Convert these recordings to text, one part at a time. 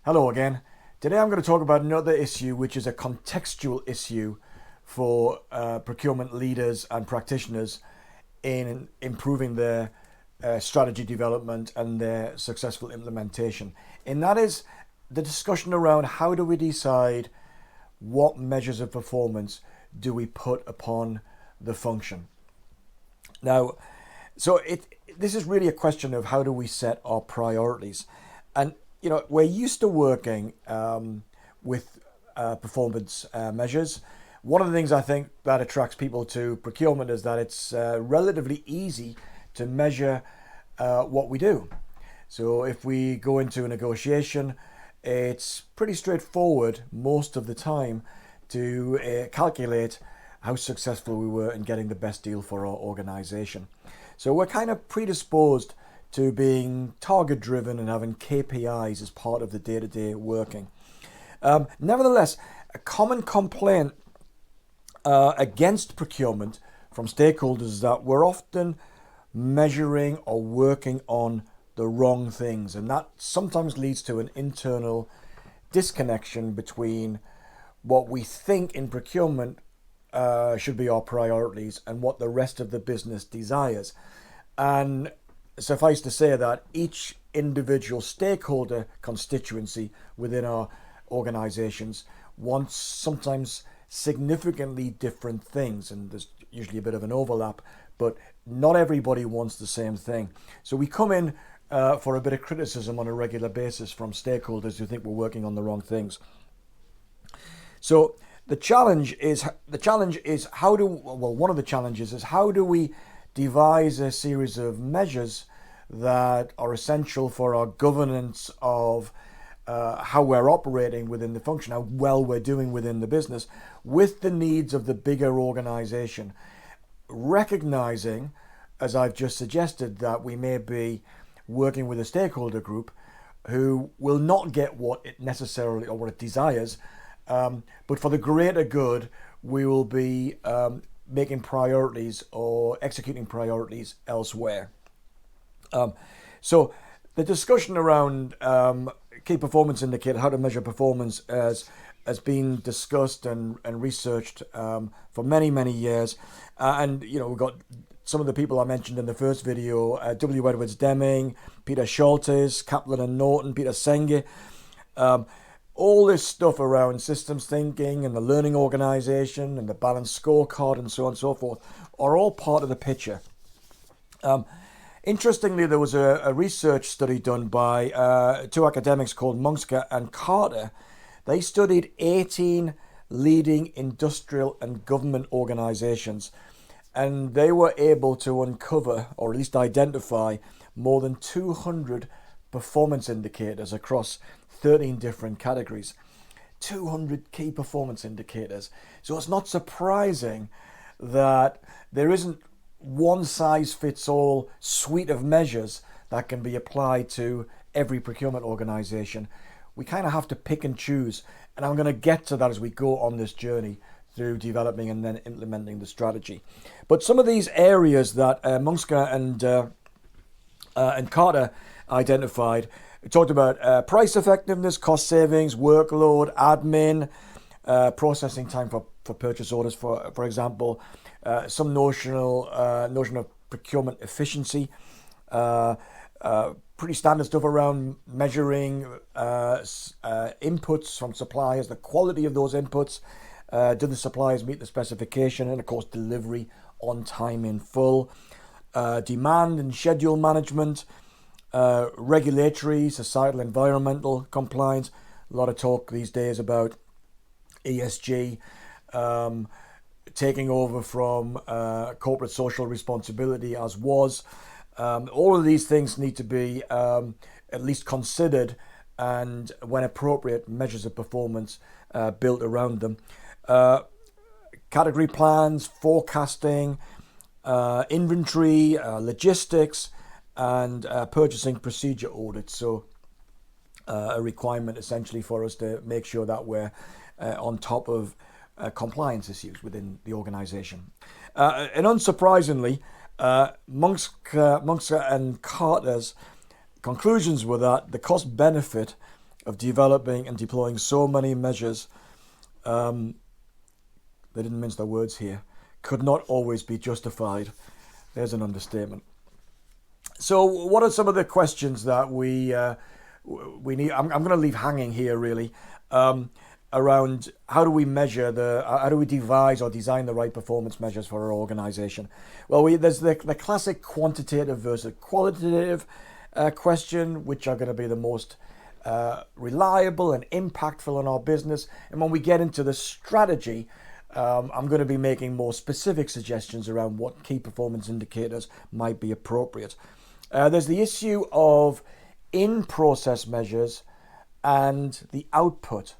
Hello again. Today I'm going to talk about another issue which is a contextual issue for procurement leaders and practitioners in improving their strategy development and their successful implementation. And that is the discussion around how do we decide what measures of performance do we put upon the function. Now, this is really a question of how do we set our priorities. And we're used to working with performance measures. One of the things I think that attracts people to procurement is that it's relatively easy to measure what we do. So if we go into a negotiation, it's pretty straightforward most of the time to calculate how successful we were in getting the best deal for our organization. So we're kind of predisposed to being target driven and having KPIs as part of the day-to-day working. Nevertheless, a common complaint against procurement from stakeholders is that we're often measuring or working on the wrong things, and that sometimes leads to an internal disconnection between what we think in procurement should be our priorities and what the rest of the business desires. And suffice to say that each individual stakeholder constituency within our organizations wants sometimes significantly different things, and there's usually a bit of an overlap, but not everybody wants the same thing. So we come in for a bit of criticism on a regular basis from stakeholders who think we're working on the wrong things. So one of the challenges is how do we devise a series of measures that are essential for our governance of how we're operating within the function, how well we're doing within the business, with the needs of the bigger organization, recognizing, as I've just suggested, that we may be working with a stakeholder group who will not get what it necessarily or what it desires, but for the greater good, we will be making priorities or executing priorities elsewhere. So the discussion around key performance indicator, how to measure performance, has been discussed and researched for many years. And we've got some of the people I mentioned in the first video, W. Edwards Deming, Peter Scholtes, Kaplan and Norton, Peter Senge. All this stuff around systems thinking and the learning organization and the balanced scorecard and so on and so forth are all part of the picture. Interestingly, there was a research study done by two academics called Munsker and Carter. They studied 18 leading industrial and government organizations, and they were able to uncover, or at least identify, more than 200 performance indicators across 13 different categories. 200 key performance indicators. So it's not surprising that there isn't one size fits all suite of measures that can be applied to every procurement organization. We kind of have to pick and choose, and I'm going to get to that as we go on this journey through developing and then implementing the strategy. But some of these areas that Munsker and Carter identified, we talked about price effectiveness, cost savings, workload, admin, processing time for purchase orders, for example, some notion of procurement efficiency, pretty standard stuff around measuring inputs from suppliers, the quality of those inputs, do the suppliers meet the specification, and of course delivery on time in full, demand and schedule management, regulatory, societal, environmental compliance. A lot of talk these days about ESG taking over from corporate social responsibility as was. All of these things need to be at least considered, and when appropriate, measures of performance built around them. Category plans, forecasting, inventory, logistics, and purchasing procedure audits. So a requirement essentially for us to make sure that we're on top of compliance issues within the organization. And unsurprisingly, Munsker and Carter's conclusions were that the cost benefit of developing and deploying so many measures, they didn't mince their words here, could not always be justified. There's an understatement. So what are some of the questions that we need? I'm going to leave hanging here really, around how do we measure how do we devise or design the right performance measures for our organization? Well, there's the classic quantitative versus qualitative question, which are going to be the most reliable and impactful in our business. And when we get into the strategy, I'm going to be making more specific suggestions around what key performance indicators might be appropriate. There's the issue of in-process measures and the output.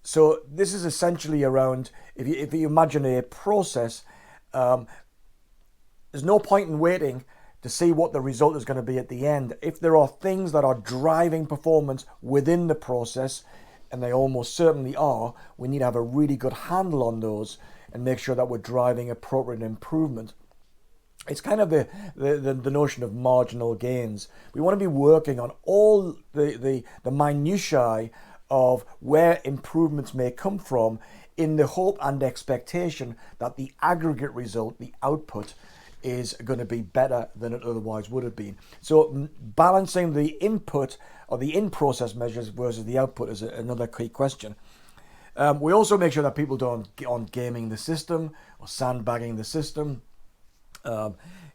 So this is essentially around, if you imagine a process, there's no point in waiting to see what the result is going to be at the end. If there are things that are driving performance within the process, and they almost certainly are, we need to have a really good handle on those and make sure that we're driving appropriate improvement. It's kind of the notion of marginal gains. We want to be working on all the minutiae of where improvements may come from, in the hope and expectation that the aggregate result, the output, is going to be better than it otherwise would have been. So balancing the input or the in-process measures versus the output is another key question. We also make sure that people don't get on gaming the system or sandbagging the system.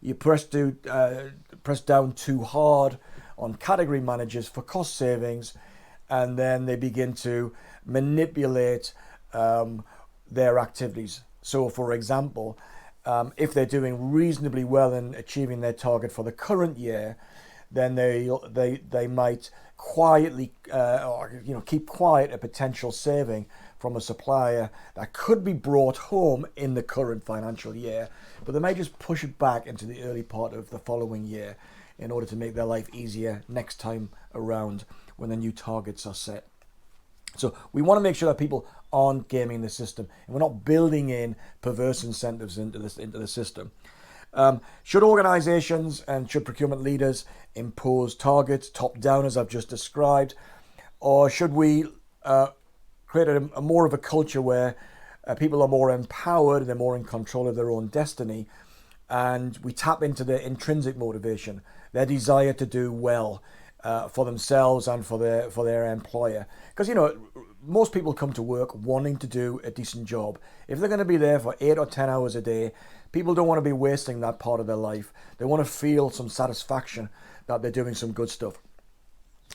You press down too hard on category managers for cost savings, and then they begin to manipulate their activities. So, for example, if they're doing reasonably well in achieving their target for the current year, then they might quietly keep quiet a potential saving from a supplier that could be brought home in the current financial year, but they may just push it back into the early part of the following year in order to make their life easier next time around when the new targets are set. So we want to make sure that people aren't gaming the system, and we're not building in perverse incentives into the system. Should organizations and should procurement leaders impose targets top down, as I've just described, or should we create a more of a culture where people are more empowered, they're more in control of their own destiny, and we tap into their intrinsic motivation, their desire to do well for themselves and for their employer? Because most people come to work wanting to do a decent job. If they're going to be there for 8 or 10 hours a day, people don't want to be wasting that part of their life. They want to feel some satisfaction that they're doing some good stuff.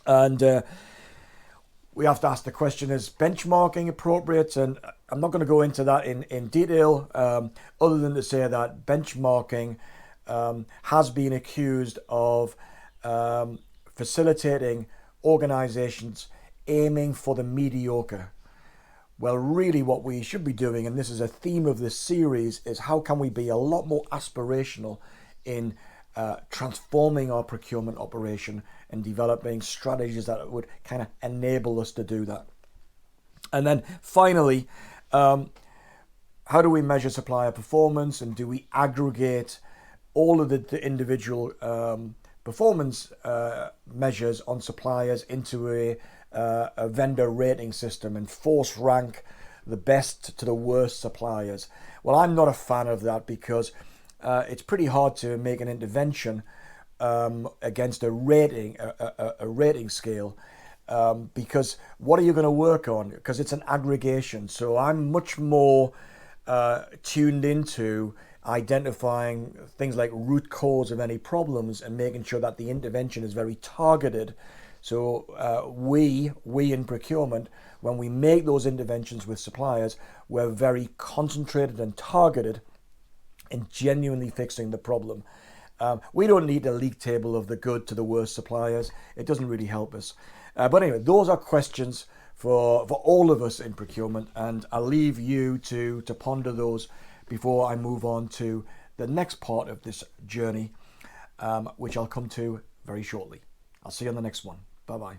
And we have to ask the question, is benchmarking appropriate? And I'm not going to go into that in detail, other than to say that benchmarking has been accused of facilitating organizations aiming for the mediocre. Well, really what we should be doing, and this is a theme of this series, is how can we be a lot more aspirational in transforming our procurement operation and developing strategies that would kind of enable us to do that. And then finally, how do we measure supplier performance, and do we aggregate all of the individual performance measures on suppliers into a vendor rating system and force rank the best to the worst suppliers? Well, I'm not a fan of that, because it's pretty hard to make an intervention against a rating scale, because what are you going to work on? Because it's an aggregation. So I'm much more tuned into identifying things like root cause of any problems and making sure that the intervention is very targeted. So we in procurement, when we make those interventions with suppliers, we're very concentrated and targeted in genuinely fixing the problem. We don't need a league table of the good to the worst suppliers. It doesn't really help us. But anyway, those are questions for all of us in procurement, and I'll leave you to ponder those before I move on to the next part of this journey, which I'll come to very shortly. I'll see you on the next one. Bye-bye.